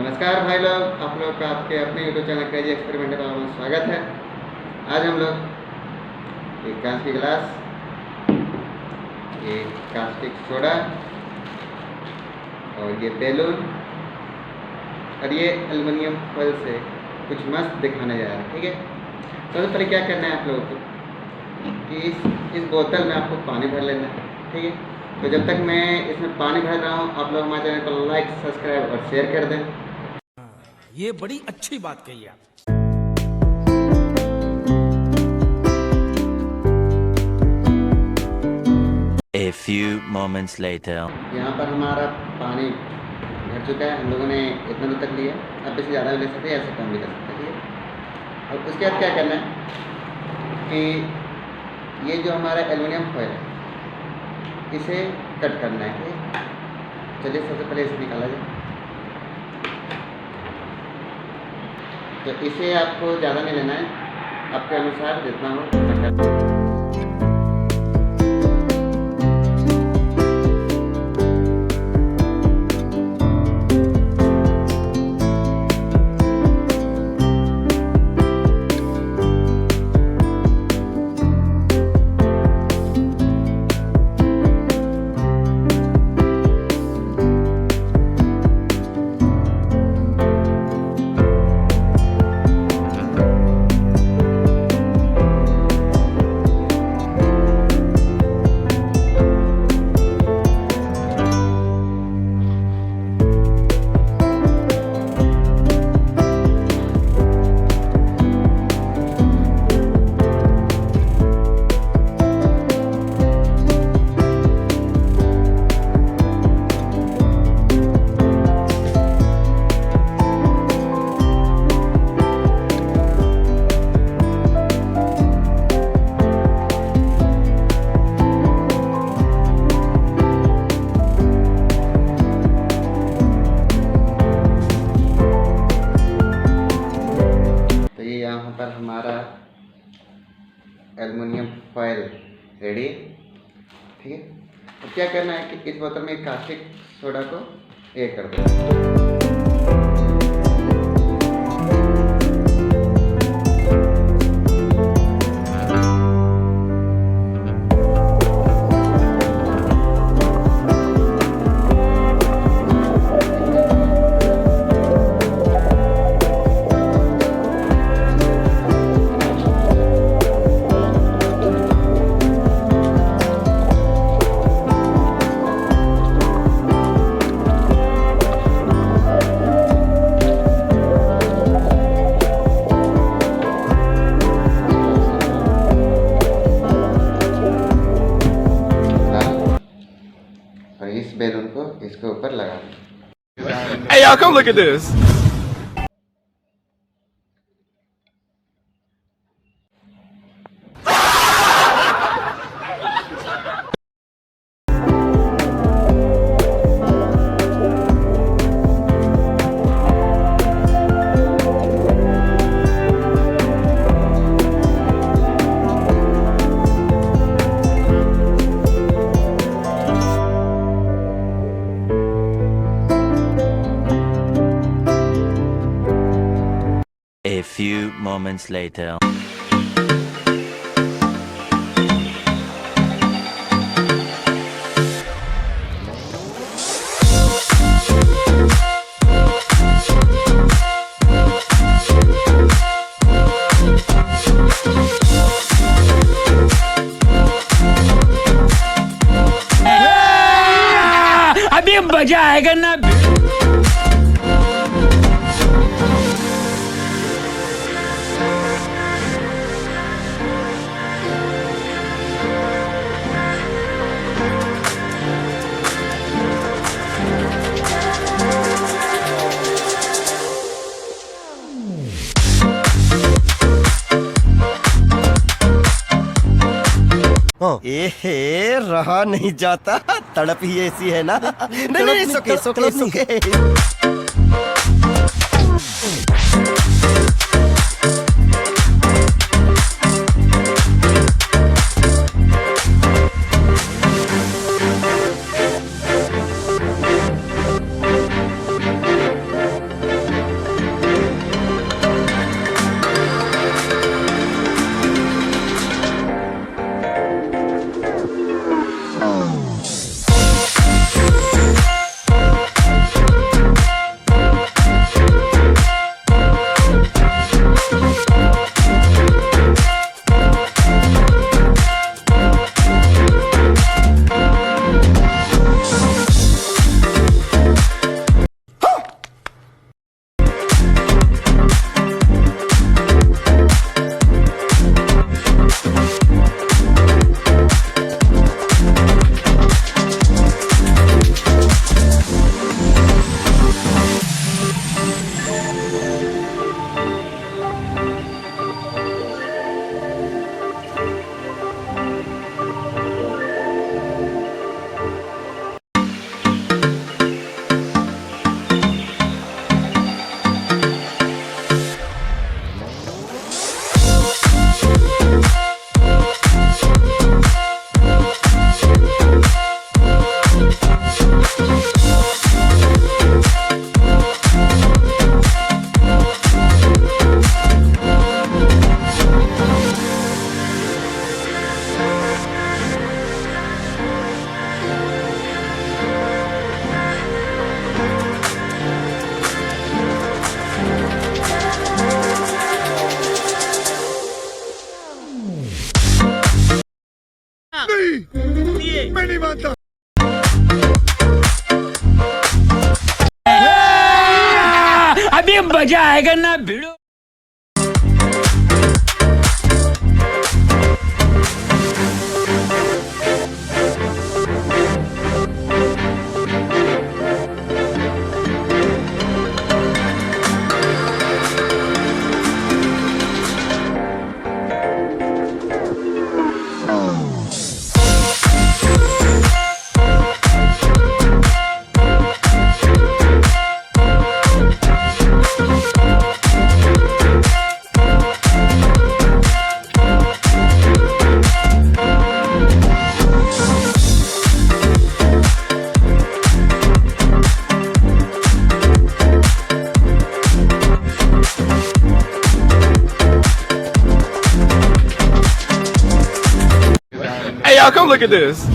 नमस्कार भाई लोग, आप लोग का आपके अपने यूट्यूब चैनल क्रेजी एक्सपेरिमेंट में स्वागत है। आज हम लोग एक कांच की गिलास, एक कास्टिक सोडा और ये बैलून और ये एल्युमिनियम फॉइल से कुछ मस्त दिखाने जा रहा है। ठीक है, सबसे पहले क्या करना है आप लोगों को कि इस बोतल में आपको पानी भर लेना है। ठीक है, तो जब तक मैं इसमें पानी भर रहा हूँ, आप लोग हमारे चैनल को लाइक, सब्सक्राइब और शेयर कर दें। ये बड़ी अच्छी बात कही आप। A few moments later. यहाँ पर हमारा पानी भर चुका है। हम लोगों ने इतना दूर तक लिया, अब इससे ज़्यादा भी ले सकते हैं, ऐसे कम भी कर सकते हैं। ठीक है, और उसके बाद क्या करना है कि ये जो हमारा एल्युमिनियम फॉइल है, इसे कट करना है। ठीक है, चलिए सबसे पहले इसे निकाला जाए। तो इसे आपको ज़्यादा नहीं लेना है, आपके अनुसार जितना हो उतना कर। यहाँ पर हमारा एल्युमिनियम फॉइल रेडी। ठीक है, अब क्या करना है कि इस बोतल में कास्टिक सोडा को ऐड कर देना। इस बैलून को इसके ऊपर लगा दें। Hey y'all, come look at this. A few moments later. अभी मजा आएगा ना। एहे, रहा नहीं जाता, तड़प ही ऐसी है ना। नहीं, सुके सुके सुके। अभी मजा आएगा ना भिड़ो. Hey, y'all, come look at this.